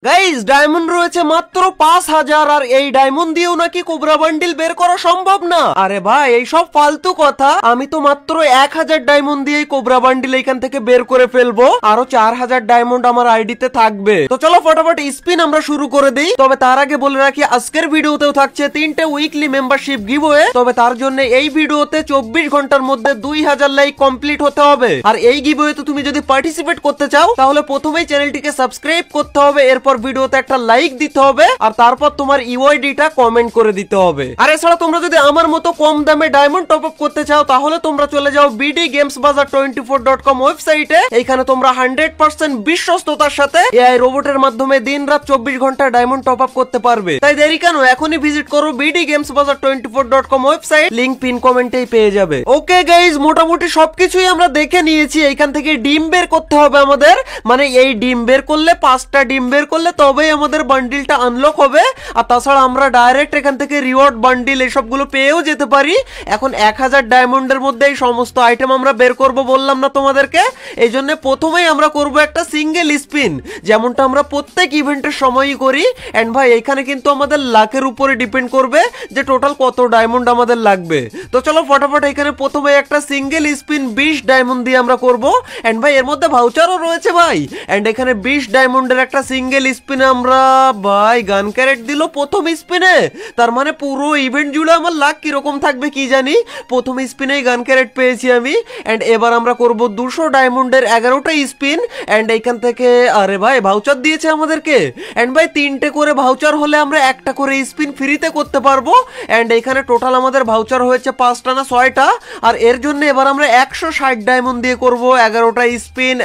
Guys diamond রয়েছে মাত্র 5000 আর এই ডায়মন্ড দিয়েও নাকি কোবরা বান্ডিল বের করা সম্ভব না। আরে ভাই এইসব ফালতু কথা, আমি তো মাত্র 1000 ডায়মন্ড দিয়ে কোবরা বান্ডিল এখান থেকে বের করে ফেলবো, আরো 4000 ডায়মন্ড আমার আইডিতে থাকবে। তো চলো ফটাফট স্পিন আমরা শুরু করে দিই। তবে তার আগে বলে রাখি আজকের ভিডিওতেও থাকছে 3টে উইকলি মেম্বারশিপ গিভওয়ে। তবে তার জন্য এই ভিডিওতে 24 ঘন্টার মধ্যে 2000 লাইক কমপ্লিট হতে হবে। আর এই গিভওয়েতে তুমি যদি পার্টিসিপেট করতে চাও তাহলে প্রথমেই চ্যানেলটিকে সাবস্ক্রাইব করতে হবে, এরপর ভিডিওতে একটা লাইক দিতে হবে, আর তারপর তোমার ইউআইডিটা কমেন্ট করে দিতে হবে। আর এছাড়া তোমরা যদি আমার মতো কম দামে ডায়মন্ড টপ আপ করতে চাও তাহলে তোমরা চলে যাও bdgamesbazaar24.com ওয়েবসাইটে। এখানে তোমরা 100% বিশ্বস্ততার সাথে এআই রোবটের মাধ্যমে দিনরাত 24 ঘন্টা ডায়মন্ড টপ আপ করতে পারবে। তাই দেরি কেন, এখনই ভিজিট করো bdgamesbazaar24.com ওয়েবসাইট, লিংক পিন কমেন্টেই পেয়ে যাবে। ওকে গাইজ, মোটামুটি সবকিছুই আমরা দেখে নিয়েছি। এইখান থেকে ডিম বের করতে হবে আমাদের, মানে এই ডিম বের করলে 5টা ডিম বের করলে তবেই আমাদের বান্ডিলটা আনলক হবে। আর তাছাড়া আমরা ডাইরেক্ট এখান থেকে রিওয়ার্ড বান্ডিল এসবগুলো পেয়েও যেতে পারি। এখন 1000 ডায়মন্ডের মধ্যে এই সমস্ত আইটেম আমরা বের করব বললাম না তোমাদেরকে। এই জন্য প্রথমেই আমরা করব একটা সিঙ্গেল স্পিন, যেমনটা আমরা প্রত্যেক ইভেন্টের সময়ই করি। এন্ড ভাই এখানে কিন্তু আমাদের লাকের উপরে ডিপেন্ড করবে যে টোটাল কত ডায়মন্ড আমাদের লাগবে। তো চলো ফটাফট এখানে প্রথমে একটা সিঙ্গেল স্পিন 20 ডায়মন্ড দিয়ে আমরা করব। এন্ড ভাই এর মধ্যে ভাউচারও রয়েছে ভাই। এন্ড এখানে 20 ডায়মন্ডের একটা সিঙ্গেল স্পিনে আমরা ভাই গান ক্যারেট দিল প্রথম স্পিনে। তার মানে পুরো ইভেন্ট জুড়ে আমার লাক কিরকম থাকবে কি জানি, প্রথম স্পিনেই গান ক্যারেট পেয়েছি আমি। এন্ড এবার আমরা করব 200 ডায়মন্ডের 11টা স্পিন। এন্ড এইখান থেকে আরে ভাই ভাউচার দিয়েছে আমাদেরকে। এন্ড ভাই 3টে করে ভাউচার হলে আমরা একটা করে স্পিন ফ্রিতে করতে পারবো। এন্ড এখানে টোটাল আমাদের ভাউচার হয়েছে 5টা না 6টা। আর এর জন্য এবার আমরা 160 ডায়মন্ড দিয়ে করব 11টা স্পিন।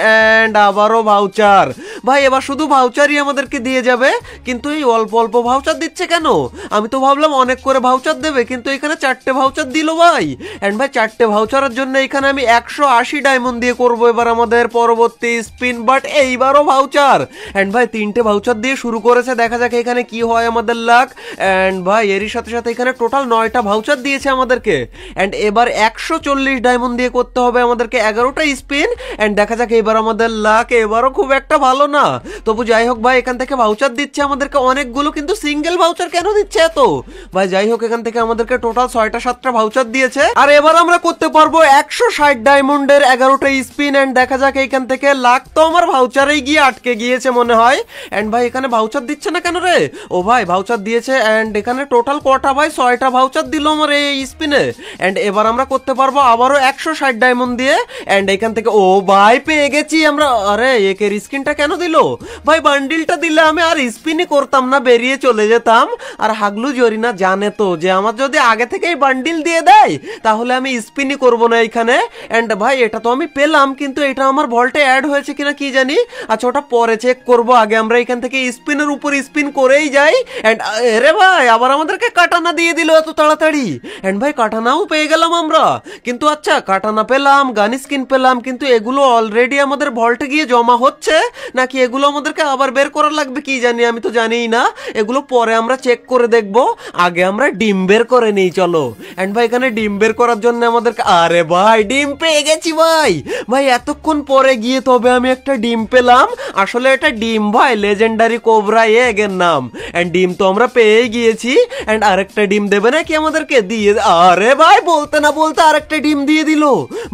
এন্ড আবারও ভাউচার। ভাই এবার শুধু ভাউচারই আমাদেরকে দিয়ে যাবে, কিন্তু এই অল্প অল্প ভাউচার দিচ্ছে কেন? আমি তো ভাবলাম অনেক করে ভাউচার দেবে, কিন্তু এখানে 4টে ভাউচার দিল ভাই। এন্ড ভাই 4টে ভাউচারের জন্য এখানে আমি 180 ডায়মন্ড দিয়ে করব এবার আমাদের পরবর্তী স্পিন। বাট এইবারও ভাউচার। এন্ড ভাই 3টে ভাউচার দিয়ে শুরু করেছে, দেখা যাক এখানে কি হয় আমাদের লাক। এন্ড ভাই এরই সাথে সাথে এখানে টোটাল 9টা ভাউচার দিয়েছে আমাদেরকে। এন্ড এবার 140 ডায়মন্ড দিয়ে করতে হবে আমাদেরকে 11টা স্পিন। এন্ড দেখা যাক এবার আমাদের লাক এবারও খুব একটা ভালো না। তবু যাই হোক ভাই এখান থেকে ভাউচার দিচ্ছে আমাদেরকে অনেকগুলো, কিন্তু সিঙ্গেল ভাউচার কেন দিচ্ছে এত? ভাই যাই হোক এখান থেকে আমাদেরকে টোটাল 6টা 7টা ভাউচার দিয়েছে। আর এবার আমরা করতে পারবো 160 ডায়মন্ডের 11টা স্পিন। এন্ড দেখা যাক এখান থেকে লাক তো আমার ভাউচারেই গিয়ে আটকে গিয়েছে মনে হয়। এন্ড ভাই এখানে ভাউচার দিচ্ছে না কেন রে? ও ভাই ভাউচার দিয়েছে। এন্ড এখানে টোটাল কটা ভাই? 6টা ভাউচার দিল আমার এই স্পিনে। এন্ড এবার আমরা করতে পারবো আবারও 160 ডায়মন্ড দিয়ে। এন্ড এখান থেকে ও ভাই পেয়ে গেছি আমরা। আরে একের স্কিনটা কেন দিল ভাই? বান্ডিলটা দিলে আমি আর স্পিনই করতাম না, বেরিয়ে চলে যেতাম। আর হাগলু জরিনা জানে তো যে আমার যদি আগে থেকেই বান্ডিল দিয়ে দেয় তাহলে আমি স্পিনই করবো না এখানে। এন্ড ভাই এটা তো আমি পেলাম, কিন্তু এটা আমার ভল্টে অ্যাড হয়েছে কিনা কি জানি। আচ্ছা ওটা পরে চেক করবো, আগে আমরা এখান থেকে স্পিনের উপর স্পিন করেই যাই। এন্ড আরে ভাই আবার আমাদেরকে কাটানা দিয়ে দিল এত তাড়াতাড়ি। এন্ড ভাই কাটানাও পেয়ে গেলাম আমরা। কিন্তু আচ্ছা কাটানা পেলাম, গান স্কিন পেলাম, কিন্তু এগুলো অলরেডি আমাদের ভল্টে গিয়ে জমা হচ্ছে নাকি এগুলো আমাদেরকে আবার বের করা লাগবে কি জানি, আমি তো জানিই না। এগুলো পরে আমরা চেক করে দেখবো, আগে আমরা ডিম বের করে নিই চলো। এন্ড ভাই এখানে ডিম বের করার জন্য আমাদেরকে আরে ভাই ডিম পেয়ে গেছি ভাই। ভাই এতক্ষণ পরে গিয়ে তবে আমি একটা ডিম পেলাম। আসলে এটা ডিম ভাই, লেজেন্ডারি কোবরা এগের নাম। এন্ড ডিম তো আমরা পেয়ে গিয়েছি। এন্ড আরেকটা ডিম দেবে নাকি আমাদেরকে? দিয়ে আরে ভাই বলতে না বলতে আরেকটা ডিম দিয়ে দিল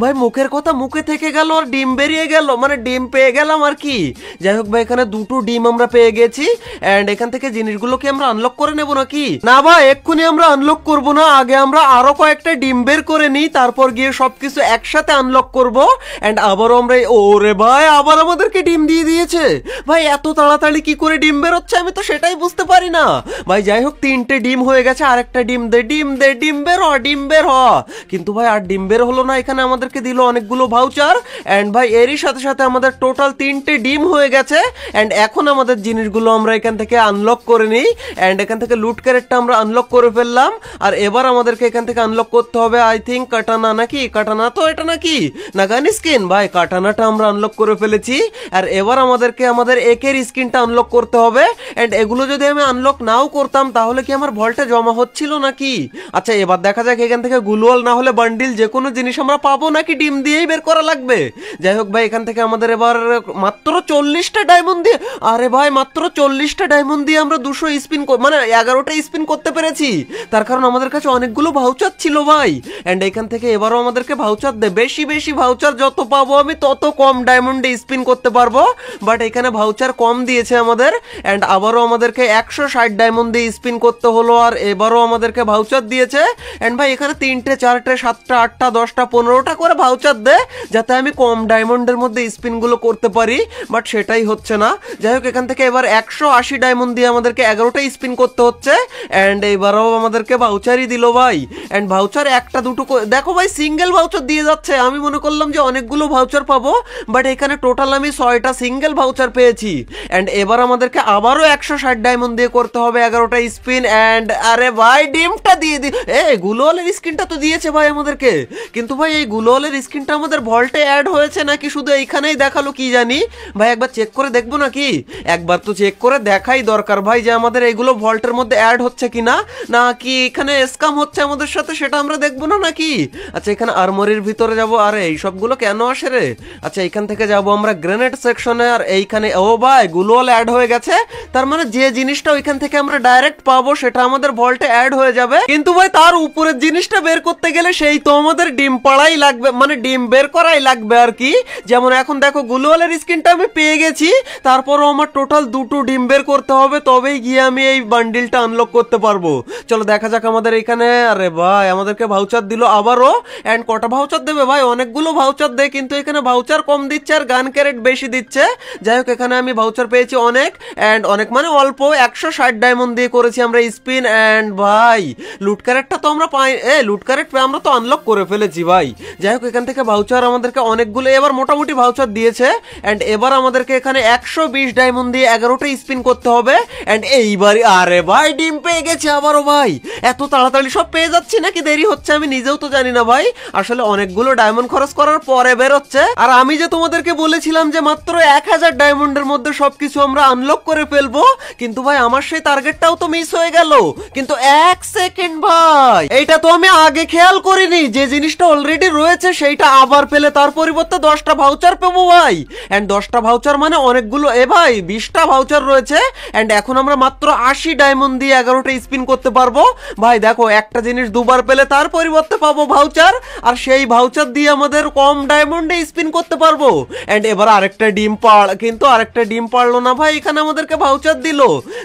ভাই। মুখের কথা মুখে থেকে গেল আর ডিম বেরিয়ে গেল, মানে ডিম পেয়ে গেলাম আর কি। যাই হোক ভাই এখানে 2টো ডিম আমরা পেয়ে গেছি। এন্ড এখান থেকে জিনিসগুলো কি আমরা আনলক করে নেবো নাকি? না ভাই এক্ষুনি আমরা আনলক করবো না, আগে আমরা আরো কয়েকটা ডিম বের করে নিই, তারপর গিয়ে সবকিছু একসাথে আনলক করবো। এন্ড আবারও আমরা ওরে ভাই আবার আমাদেরকে ডিম দিয়ে দিয়েছে ভাই। এত তাড়াতাড়ি কি করে ডিম বের হচ্ছে আমি তো সেটাই বুঝতে পারি না ভাই। যাই হোক 3টে ডিম হয়ে গেছে, আরেকটা ডিম দে, ডিম দে, ডিম বের হ, ডিম বের হ। কিন্তু ভাই আর ডিম বের হলো না। এখানে আমাদেরকে দিল অনেকগুলো ভাউচার। এন্ড ভাই এরই সাথে সাথে আমাদের টোটাল 3টে ডিম হয়ে গেছে। এন্ড এখন আমাদের জিনিসগুলো আমরা এখান থেকে আনলক করে নিই। এন্ড এখান থেকে লুট ক্যারেটটা আমরা আনলক করে ফেললাম। আর এবার আমাদেরকে এখান থেকে আনলক করতে হবে আই থিঙ্ক কাটানা, নাকি কাটানা তো এটা নাকি না গান স্কিন। ভাই কাটানাটা আমরা আনলক করে ফেলেছি। আর এবার আমাদেরকে আমাদের একের স্কিনটা আনলক করতে হবে। এন্ড এগুলো যদি আমি আনলক নাও করতাম তাহলে কি আমার ভল্টে জমা হচ্ছিল নাকি? আচ্ছা এবার দেখা যাক এখান থেকে গ্লুয়াল না হলে বান্ডিল যে কোনো জিনিস আমরা পাবো নাকি ডিম দিয়েই বের করা লাগবে। যাই হোক ভাই এখান থেকে আমাদের এবার মাত্র 40টা ডায়মন্ড দিয়ে, আরে ভাই মাত্র 40টা ডায়মন্ড দিয়ে আমরা 200 স্পিন মানে 11টা স্পিন করতে পেরেছি, তার কারণ আমাদের কাছে অনেকগুলো ভাউচার ছিল ভাই। এন্ড এখান থেকে এবারও আমাদেরকে ভাউচার দে, বেশি বেশি ভাউচার যত পাবো আমি তত কম ডায়মন্ডে স্পিন করতে পারবো, বাট এখানে ভাউচার কম দিয়েছে আমাদের। এন্ড আবারও আমাদেরকে 160 ডায়মন্ড দিয়ে স্পিন করতে হলো, আর এবারও আমাদেরকে ভাউচার দিয়েছে। এন্ড ভাই এখানে 3টে 4টে 7টা 8টা 10টা 15টা করে ভাউচার দে, যাতে আমি কম ডায়মন্ডের মধ্যে স্পিনগুলো করতে পারি, বাট সেটাই হচ্ছে না। যাই হোক এখান থেকে এবার 180 ডায়মন্ড দিয়ে আমাদেরকে 11টা স্পিন করতে হচ্ছে। এন্ড এবারও আমাদেরকে ভাউচারই দিল ভাই। এন্ড ভাউচার একটা দুটো দেখো ভাই সিঙ্গেল ভাউচার দিয়ে যাচ্ছে, আমি মনে করলাম যে অনেকগুলো ভাউচার পাবো, বাট এখানে টোটাল আমি 6টা সিঙ্গেল ভাউচার পেয়েছি। এন্ড এবার আমাদেরকে আবারও 160 ডায়মন্ড দিয়ে করতে হবে 11টা স্পিন। এন্ড আরে ভাই ডিমটা দিয়ে গুলোওয়ালের স্কিনটা তো দিয়েছে ভাই আমাদেরকে, কিন্তু ভাই এই গুলোওয়ালের স্কিনটা আমাদের ভল্টে অ্যাড হয়েছে নাকি শুধু এইখানেই দেখালো কি জানি ভাই, একবার চেক করে দেখবো নাকি? একবার তো চেক করে দেখাই দরকার ভাই যে আমাদের এইগুলো ভল্টের মধ্যে অ্যাড হচ্ছে কিনা, নাকি এখানে স্ক্যাম হচ্ছে আমাদের সাথে, সেটা আমরা দেখবো না নাকি? আচ্ছা এখানে আর্মরির ভিতরে যাবো, আরে এই সবগুলো কেন আসে রে? আচ্ছা এখান থেকে যাবো আমরা গ্রেনেড সেকশনে, আর এইখানে ও ভাই গুলোওয়াল অ্যাড হয়ে গেছে, তার মানে যে জিনিসটা ওইখান থেকে আমরা ডাইরেক্ট পাবো সেটা আমাদের ভল্টে অ্যাড হয়ে যাবে। কিন্তু ভাই তার উপরের জিনিসটা বের করতে গেলে সেই তো আমাদের ডিম পাড়াই লাগবে, মানে ডিম বের করাই লাগবে আর কি। যেমন এখন দেখো গুলোওয়ালের স্কিনটা আমি পেয়ে গেছি, তারপরও আমার টোটাল 2টো ডিম বের করতে হবে, তবেই গিয়ে আমি এই বান্ডিলটা আনলক করতে পারবো। চলো দেখা যাক আমাদের এখানে। আরে ভাই আমাদেরকে ভাউচার দিল আবারও। এন্ড কটা ভাউচার দেবে ভাই? অনেকগুলো ভাউচার দেয়, কিন্তু এখানে ভাউচার কম দিচ্ছে আর গান ক্যারেট বেশি দিচ্ছে। যাই হোক এখানে আমি ভাউচার পেয়েছি অনেক, এন্ড অনেক মানে অল্প 160 ডায়মন্ড দিয়ে করেছি আমরা স্পিন। এন্ড ভাই লুট ক্যারেটটা তো আমরা পাই, লুট ক্যারেট আমরা তো আনলক করে ফেলেছি ভাই। যাই হোক এখান থেকে ভাউচার আমাদেরকে অনেকগুলো এবার মোটামুটি ভাউচার দিয়েছে। এন্ড এবার আমাদেরকে এখানে 120 ডায়মন্ড দিয়ে 11টা স্পিন করতে হবে। এন্ড এইবারই আরে ভাই ডিম পেয়ে গেছে আবারও ভাই। এত তাড়াতাড়ি সব পেয়ে যাচ্ছি নাকি দেরি হচ্ছে আমি নিজেও তো জানি না ভাই, আসলে অনেকগুলো ডায়মন্ড খরচ করার পরে বের হচ্ছে। আর আমি যে তোমাদেরকে বলেছিলাম যে মাত্র 1000 ডায়মন্ডের মধ্যে সবকিছু আমরা আনলক করে ফেলবো, কিন্তু ভাই আমার সেই টার্গেটটাও তো মিস হয়ে গেল। কিন্তু 1 সেকেন্ড ভাই, এইটা তো আমি আগে খেয়াল করিনি, যে জিনিসটা অলরেডি রয়েছে সেইটা আবার পেলে তার পরিবর্তে 10টা ভাউচার পেবো ভাই। এন্ড 10টা ভাউচার মানে অনেকগুলো, ভাই 20টা ভাউচার রয়েছে। এন্ড এখন আমরা মাত্র 80 ডায়মন্ড দিয়ে 11টা স্পিন করতে পারবো ভাই। দেখো একটা জিনিস দুবার পেলে তার পরিবর্তে পাবো ভাউচার, আর সেই ভাউচার দিয়ে আমাদের কম ডায়মন্ডে স্পিন করতে পারবো। এন্ড এবার আরেকটা ডিম কিন্তু আরেকটা ডিম পারলো না ভাই, এখানে আমাদেরকে ভাউচার দিল।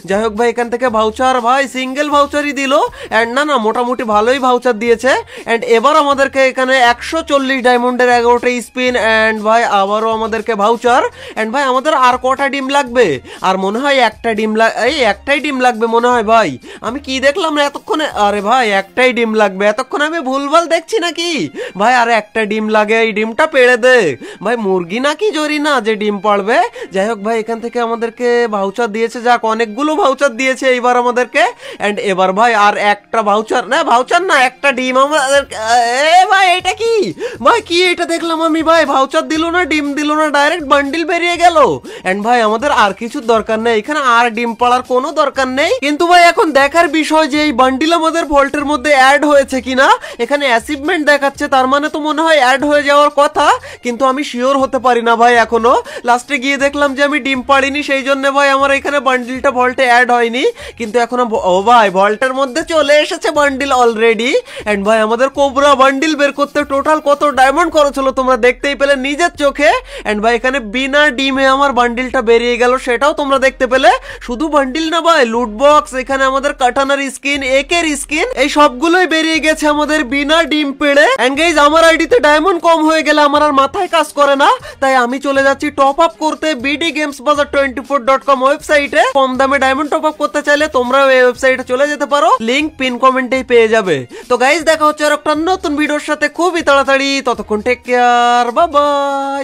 যাই হোক ভাই এখান থেকে ভাউচার ভাই সিঙ্গেল ভাউচারই দিল। এন্ড না মোটামুটি ভালোই ভাউচার দিয়েছে। এন্ড এবার আমাদেরকে এখানে 140 ডায়মন্ডের 11টা স্পিন। এন্ড ভাই আবারও আমাদেরকে ভাউচার। এন্ড ভাই আমাদের আর কটা ডিম লাগবে? আর মনে হয় একটা ডিম একটাই ডিম লাগবে মনে হয় ভাই। আমি কি দেখলাম না এতক্ষণে? আরে ভাই একটাই ডিম লাগবে, এতক্ষণ আমি ভুলভাল দেখছি নাকি ভাই? আরে একটা ডিম লাগে, এই ডিমটা পেড়ে দে ভাই। মুরগি নাকি জরি না যে ডিম পাড়বে? যাই হোক ভাই এখান থেকে আমাদেরকে ভাউচার দিয়েছে, যাক অনেকগুলো ভাউচার দিয়েছে এইবার আমাদেরকে। এন্ড এবার ভাই আর একটা ভাউচার না একটা ডিম আমাদের। ভাই এটা কি ভাই? কি এটা দেখলাম আমি ভাই? ভাউচার দিল না, ডিম দিল না, ডাইরেক্ট বান্ডিল বেরিয়ে গেল। এন্ড ভাই আমাদের আর কিছুর দরকার নেই, এখানে আর ডিম পাড়ার কোনো দরকার নেই। কিন্তু ভাই এখন দেখার বিষয় যে এই বান্ডিল আমাদের ভল্টের মধ্যে অ্যাড হয়েছে কিনা। এখানে অ্যাচিভমেন্ট দেখাচ্ছে, তার মানে তো মনে হয় অ্যাড হয়ে যাওয়ার কথা, কিন্তু আমি শিওর হতে পারি না ভাই এখনো। লাস্টে গিয়ে দেখলাম যে আমি ডিম পাড়িনি, সেই জন্য ভাই আমার এখানে বান্ডিলটা ভল্টে অ্যাড হয়নি। কিন্তু এখনো ও ভাই ভল্টের মধ্যে চলে এসেছে বান্ডিল অলরেডি। এন্ড ভাই আমাদের কোবরা বান্ডিল বের করতে টোটাল কত ডায়মন্ড খরচ হলো তোমরা দেখতেই পেলে নিজের চোখে। এন্ড ভাই এখানে বিনা ডিমে আমার বান্ডিলটা বেরিয়ে গেল, সেটাও তোমরা দেখতে পেলে। শুধু বান্ডিল না ভাই, লুট বক্স, এখানে আমাদের কাটানার স্কিন, একের স্কিন, এই সবগুলোই বেরিয়ে গেছে আমাদের বিনা ডিম পেড়ে। এন্ড গাইজ আমার আইডিতে ডায়মন্ড কম হয়ে গেলে আমার আর মাথায় কাজ করে না, তাই আমি চলে যাচ্ছি টপ আপ করতে bdgamesbazaar24.com ওয়েবসাইটে। কম দামে ডায়মন্ড টপ আপ করতে চাইলে তোমরাও এই ওয়েবসাইটে চলে যেতে পারো, লিংক পিন কমেন্টেই পেয়ে যাবে। তো গাইজ দেখা হচ্ছে আর একটা নতুন ভিডিওর সাথে খুবই তাড়াতাড়ি, ততক্ষণ টেক কেয়ার, বাই বাই।